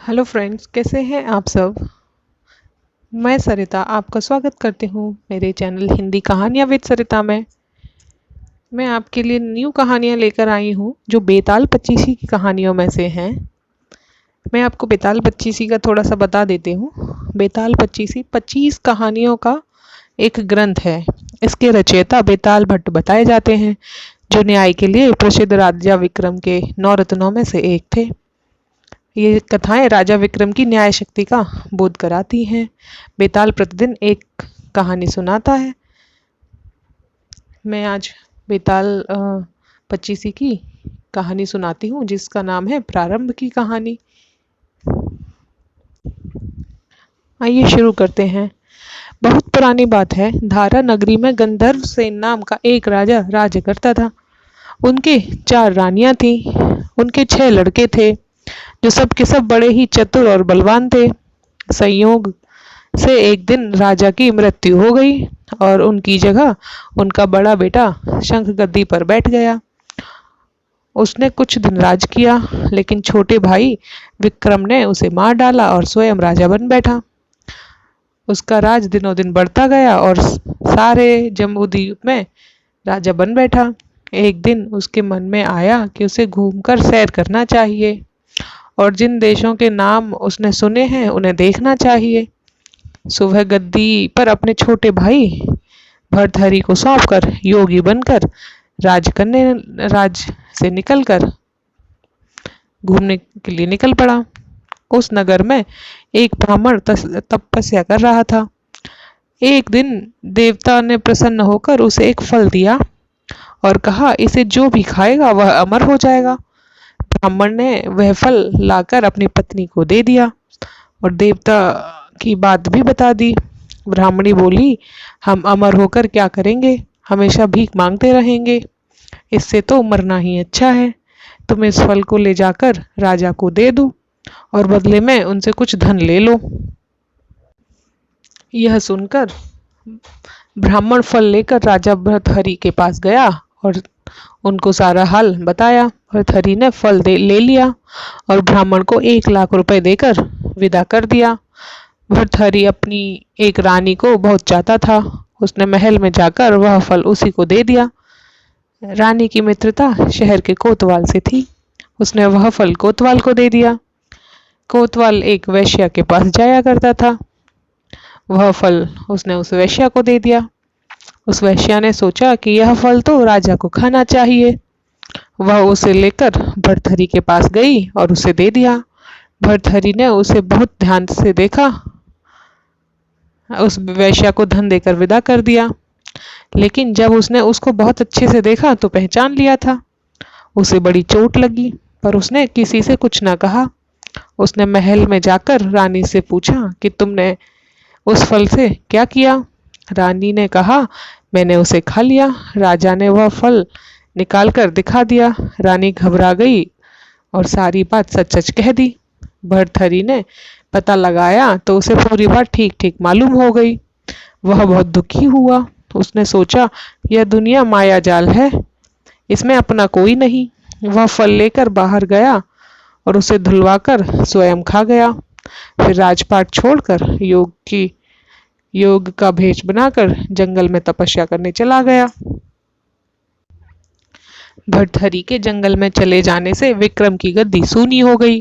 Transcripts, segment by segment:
Hello friends, कैसे हैं आप सब। मैं सरिता आपका स्वागत करती हूँ मेरे चैनल हिंदी कहानियाँ विद सरिता में। मैं आपके लिए न्यू कहानियाँ लेकर आई हूँ जो बेताल पच्चीसी की कहानियों में से हैं। मैं आपको बेताल पच्चीसी का थोड़ा सा बता देती हूँ। बेताल पच्चीसी 25 कहानियों का एक ग्रंथ है। इसके रचयिता बेताल भट्ट बताए जाते हैं, जो न्याय के लिए प्रसिद्ध राजा विक्रम के 9 रत्नों में से एक थे। ये कथाएं राजा विक्रम की न्याय शक्ति का बोध कराती हैं। बेताल प्रतिदिन एक कहानी सुनाता है। मैं आज बेताल पच्चीसी की कहानी सुनाती हूँ, जिसका नाम है प्रारंभ की कहानी। आइए शुरू करते हैं। बहुत पुरानी बात है। धारा नगरी में गंधर्व सेन नाम का एक राजा राज्य करता था। उनके 4 रानियां थीं। उनके 6 लड़के थे, जो सब के सब बड़े ही चतुर और बलवान थे। संयोग से एक दिन राजा की मृत्यु हो गई और उनकी जगह उनका बड़ा बेटा शंख गद्दी पर बैठ गया। उसने कुछ दिन राज किया, लेकिन छोटे भाई विक्रम ने उसे मार डाला और स्वयं राजा बन बैठा। उसका राज दिनों दिन बढ़ता गया और सारे जम्बूद्वीप में राजा बन बैठा। एक दिन उसके मन में आया कि उसे घूमकर सैर करना चाहिए और जिन देशों के नाम उसने सुने हैं उन्हें देखना चाहिए। सुबह गद्दी पर अपने छोटे भाई भर्तहरि को सौंपकर योगी बनकर राज से निकलकर घूमने के लिए निकल पड़ा। उस नगर में एक ब्राह्मण तपस्या कर रहा था। एक दिन देवता ने प्रसन्न होकर उसे एक फल दिया और कहा, इसे जो भी खाएगा वह अमर हो जाएगा। ब्राह्मण ने वह फल लाकर अपनी पत्नी को दे दिया और देवता की बात भी बता दी। ब्राह्मणी बोली, हम अमर होकर क्या करेंगे, हमेशा भीख मांगते रहेंगे। इससे तो मरना ही अच्छा है। तुम इस फल को ले जाकर राजा को दे दो और बदले में उनसे कुछ धन ले लो। यह सुनकर ब्राह्मण फल लेकर राजा भर्तहरि के पास गया और उनको सारा हाल बताया। भर्तहरि ने फल ले लिया और ब्राह्मण को 1 लाख रुपए देकर विदा कर दिया। भर्तहरि अपनी एक रानी को बहुत चाहता था। उसने महल में जाकर वह फल उसी को दे दिया। रानी की मित्रता शहर के कोतवाल से थी। उसने वह फल कोतवाल को दे दिया। कोतवाल एक वैश्या के पास जाया करता था। वह फल उसने उस वैश्या को दे दिया। उस वैश्या ने सोचा कि यह फल तो राजा को खाना चाहिए। वह उसे लेकर भर्तहरि के पास गई और उसे दे दिया। भर्तहरि ने उसे बहुत ध्यान से देखा, उस वैश्या को धन देकर विदा कर दिया। लेकिन जब उसने उसको बहुत अच्छे से देखा तो पहचान लिया था। उसे बड़ी चोट लगी, पर उसने किसी से कुछ न कहा। उसने महल में जाकर रानी से पूछा कि तुमने उस फल से क्या किया। रानी ने कहा, मैंने उसे खा लिया। राजा ने वह फल निकाल कर दिखा दिया। रानी घबरा गई और सारी बात सच सच कह दी। भर्तहरि ने पता लगाया तो उसे पूरी बात ठीक ठीक मालूम हो गई। वह बहुत दुखी हुआ। उसने सोचा, यह दुनिया माया जाल है, इसमें अपना कोई नहीं। वह फल लेकर बाहर गया और उसे धुलवाकर स्वयं खा गया। फिर राजपाट छोड़कर योग का भेष बनाकर जंगल में तपस्या करने चला गया। भर्तहरि के जंगल में चले जाने से विक्रम की गद्दी सूनी हो गई।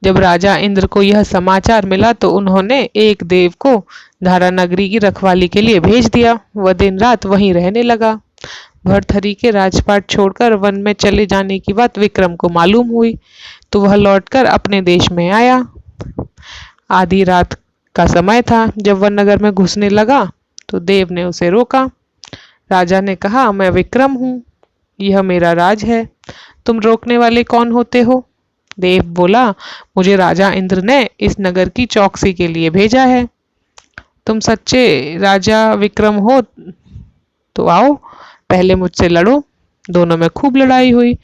जब राजा इंद्र को यह समाचार मिला तो उन्होंने एक देव को धारा नगरी की रखवाली के लिए भेज दिया। वह दिन रात वहीं रहने लगा। भर्तहरि के राजपाट छोड़कर वन में चले जाने की बात विक्रम को मालूम हुई तो वह लौटकर अपने देश में आया। आधी रात का समय था। जब वह नगर में घुसने लगा तो देव ने उसे रोका। राजा ने कहा, मैं विक्रम हूँ, यह मेरा राज है, तुम रोकने वाले कौन होते हो। देव बोला, मुझे राजा इंद्र ने इस नगर की चौकसी के लिए भेजा है। तुम सच्चे राजा विक्रम हो तो आओ, पहले मुझसे लड़ो। दोनों में खूब लड़ाई हुई।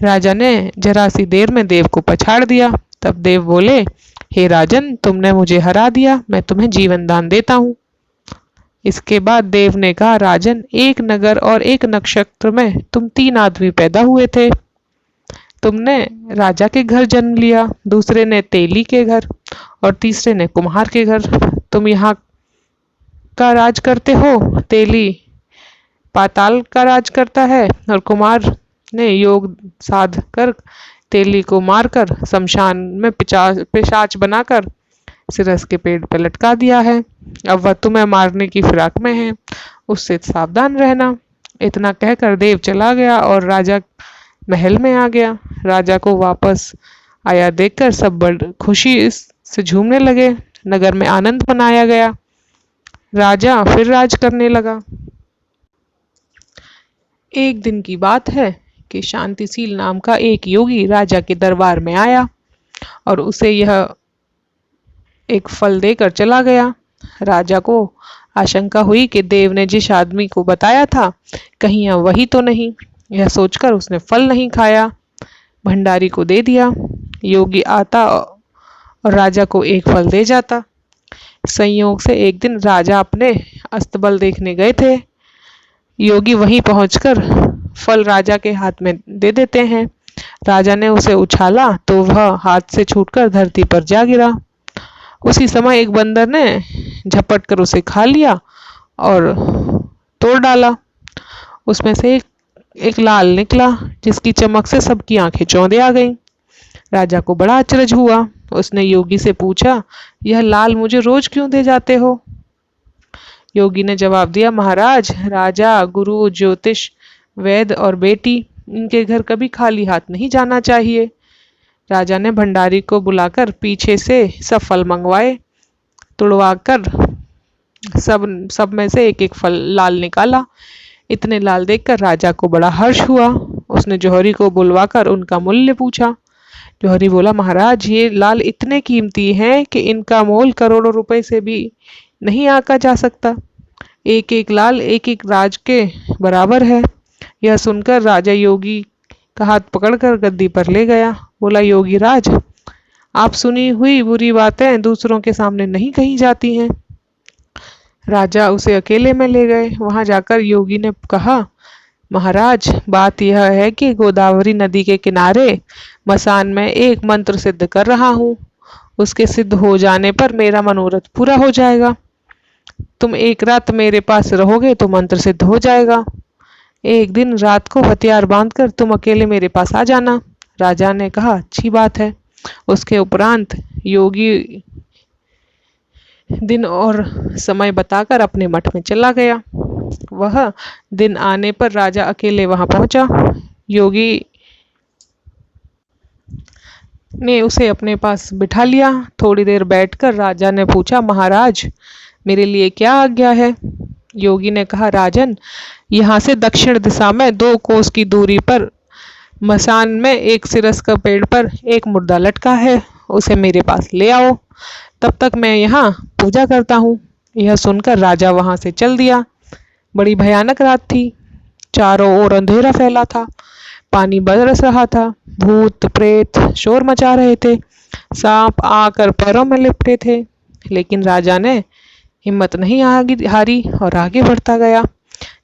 राजा ने जरा सी देर में देव को पछाड़ दिया। तब देव बोले, हे राजन, तुमने मुझे हरा दिया, मैं तुम्हें जीवन दान देता हूँ। इसके बाद देव ने कहा, राजन, एक नगर और एक नक्षत्र में तुम 3 आदमी पैदा हुए थे। तुमने राजा के घर जन्म लिया, दूसरे ने तेली के घर और तीसरे ने कुम्हार के घर। तुम यहाँ का राज करते हो, तेली पाताल का राज करता है और कुमार ने योग साध कर तेली को मारकर शमशान में पिशाच बनाकर सिरस के पेड़ पर लटका दिया है। अब वह तुम्हें मारने की फिराक में है, उससे सावधान रहना। इतना कहकर देव चला गया और राजा महल में आ गया। राजा को वापस आया देखकर सब बड़ खुशी से झूमने लगे। नगर में आनंद मनाया गया। राजा फिर राज करने लगा। एक दिन की बात है कि शांतिशील नाम का एक योगी राजा के दरबार में आया और उसे यह एक फल देकर चला गया। राजा को आशंका हुई कि देव ने जिस आदमी को बताया था कहीं यह वही तो नहीं। यह सोचकर उसने फल नहीं खाया, भंडारी को दे दिया। योगी आता और राजा को एक फल दे जाता। संयोग से एक दिन राजा अपने अस्तबल देखने गए थे। योगी वहीं पहुंचकर फल राजा के हाथ में दे देते हैं। राजा ने उसे उछाला तो वह हाथ से छूटकर धरती पर जा गिरा। उसी समय एक बंदर ने झपट कर उसे खा लिया और तोड़ डाला। उसमें से एक लाल निकला जिसकी चमक से सबकी आंखें चौंधे आ गईं। राजा को बड़ा अचरज हुआ। उसने योगी से पूछा, यह लाल मुझे रोज क्यों दे जाते हो? योगी ने जवाब दिया, महाराज, राजा, गुरु, ज्योतिष, वैद्य और बेटी, इनके घर कभी खाली हाथ नहीं जाना चाहिए। राजा ने भंडारी को बुलाकर पीछे से सब फल मंगवाए। तुड़वाकर सब में से एक एक फल लाल निकाला। इतने लाल देखकर राजा को बड़ा हर्ष हुआ। उसने जौहरी को बुलवाकर उनका मूल्य पूछा। जौहरी बोला, महाराज, ये लाल इतने कीमती हैं कि इनका मोल करोड़ों रुपए से भी नहीं आका जा सकता। एक एक लाल एक एक राज के बराबर है। यह सुनकर राजा योगी का हाथ पकड़कर गद्दी पर ले गया। बोला, योगी राज, आप सुनी हुई बुरी बातें दूसरों के सामने नहीं कही जाती हैं। राजा उसे अकेले में ले गए। वहां जाकर योगी ने कहा, महाराज, बात यह है कि गोदावरी नदी के किनारे मसान में एक मंत्र सिद्ध कर रहा हूँ। उसके सिद्ध हो जाने पर मेरा मनोरथ पूरा हो जाएगा। तुम एक रात मेरे पास रहोगे तो मंत्र सिद्ध हो जाएगा। एक दिन रात को हथियार बांधकर तुम अकेले मेरे पास आ जाना। राजा ने कहा, अच्छी बात है। उसके उपरांत योगी दिन और समय बताकर अपने मठ में चला गया। वह दिन आने पर राजा अकेले वहां पहुंचा। योगी ने उसे अपने पास बिठा लिया। थोड़ी देर बैठकर राजा ने पूछा, महाराज, मेरे लिए क्या आज्ञा है? योगी ने कहा, राजन, यहाँ से दक्षिण दिशा में 2 कोस की दूरी पर मसान में एक सिरस का पेड़ पर एक मुर्दा लटका है, उसे मेरे पास ले आओ। तब तक मैं यहाँ पूजा करता हूँ। यह सुनकर राजा वहां से चल दिया। बड़ी भयानक रात थी। चारों ओर अंधेरा फैला था। पानी बरस रहा था। भूत प्रेत शोर मचा रहे थे। सांप आकर पैरों में लिपटे थे। लेकिन राजा ने हिम्मत नहीं हारी और आगे बढ़ता गया।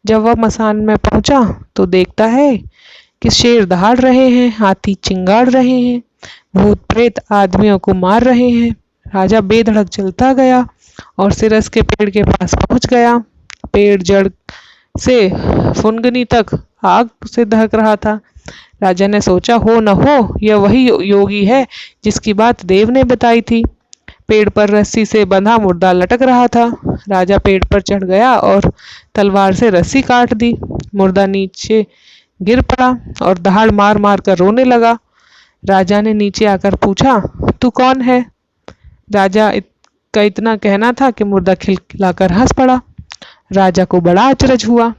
जब वह मसान में पहुंचा तो देखता है कि शेर दहाड़ रहे हैं, हाथी चिंगाड़ रहे हैं, भूत प्रेत आदमियों को मार रहे हैं। राजा बेधड़क चलता गया और सिरस के पेड़ के पास पहुंच गया। पेड़ जड़ से फुनगनी तक आग से दहक रहा था। राजा ने सोचा, हो न हो यह वही योगी है जिसकी बात देव ने बताई थी। पेड़ पर रस्सी से बंधा मुर्दा लटक रहा था। राजा पेड़ पर चढ़ गया और तलवार से रस्सी काट दी। मुर्दा नीचे गिर पड़ा और दहाड़ मार मार कर रोने लगा। राजा ने नीचे आकर पूछा, तू कौन है? राजा का इतना कहना था कि मुर्दा खिलखिलाकर हंस पड़ा। राजा को बड़ा अचरज हुआ।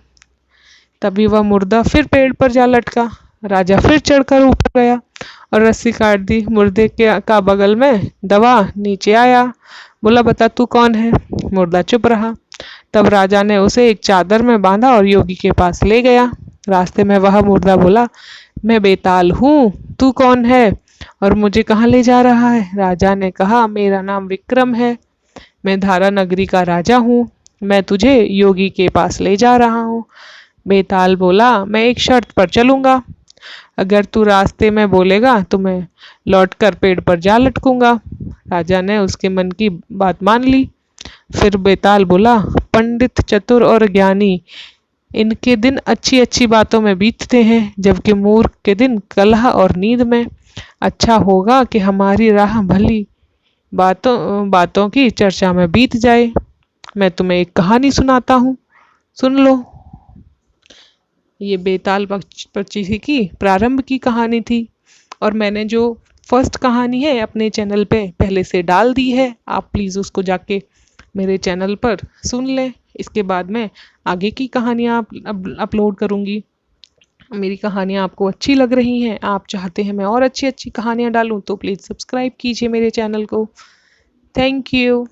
तभी वह मुर्दा फिर पेड़ पर जा लटका। राजा फिर चढ़कर ऊपर गया और रस्सी काट दी। मुर्दे का बगल में दबा नीचे आया। बोला, बता तू कौन है? मुर्दा चुप रहा। तब राजा ने उसे एक चादर में बांधा और योगी के पास ले गया। रास्ते में वह मुर्दा बोला, मैं बेताल हूँ, तू कौन है और मुझे कहाँ ले जा रहा है? राजा ने कहा, मेरा नाम विक्रम है, मैं धारा नगरी का राजा हूँ, मैं तुझे योगी के पास ले जा रहा हूँ। बेताल बोला, मैं एक शर्त पर चलूंगा। अगर तू रास्ते में बोलेगा तो मैं लौटकर पेड़ पर जा लटकूंगा। राजा ने उसके मन की बात मान ली। फिर बेताल बोला, पंडित, चतुर और ज्ञानी, इनके दिन अच्छी अच्छी बातों में बीतते हैं, जबकि मूर्ख के दिन कलह और नींद में। अच्छा होगा कि हमारी राह भली बातों बातों की चर्चा में बीत जाए। मैं तुम्हें एक कहानी सुनाता हूँ, सुन लो। ये बेताल पक्षी की प्रारंभ की कहानी थी, और मैंने जो फर्स्ट कहानी है अपने चैनल पे पहले से डाल दी है। आप प्लीज़ उसको जाके मेरे चैनल पर सुन लें। इसके बाद मैं आगे की कहानियाँ अपलोड करूँगी। मेरी कहानियाँ आपको अच्छी लग रही हैं, आप चाहते हैं मैं और अच्छी अच्छी कहानियाँ डालूँ, तो प्लीज़ सब्सक्राइब कीजिए मेरे चैनल को। Thank you.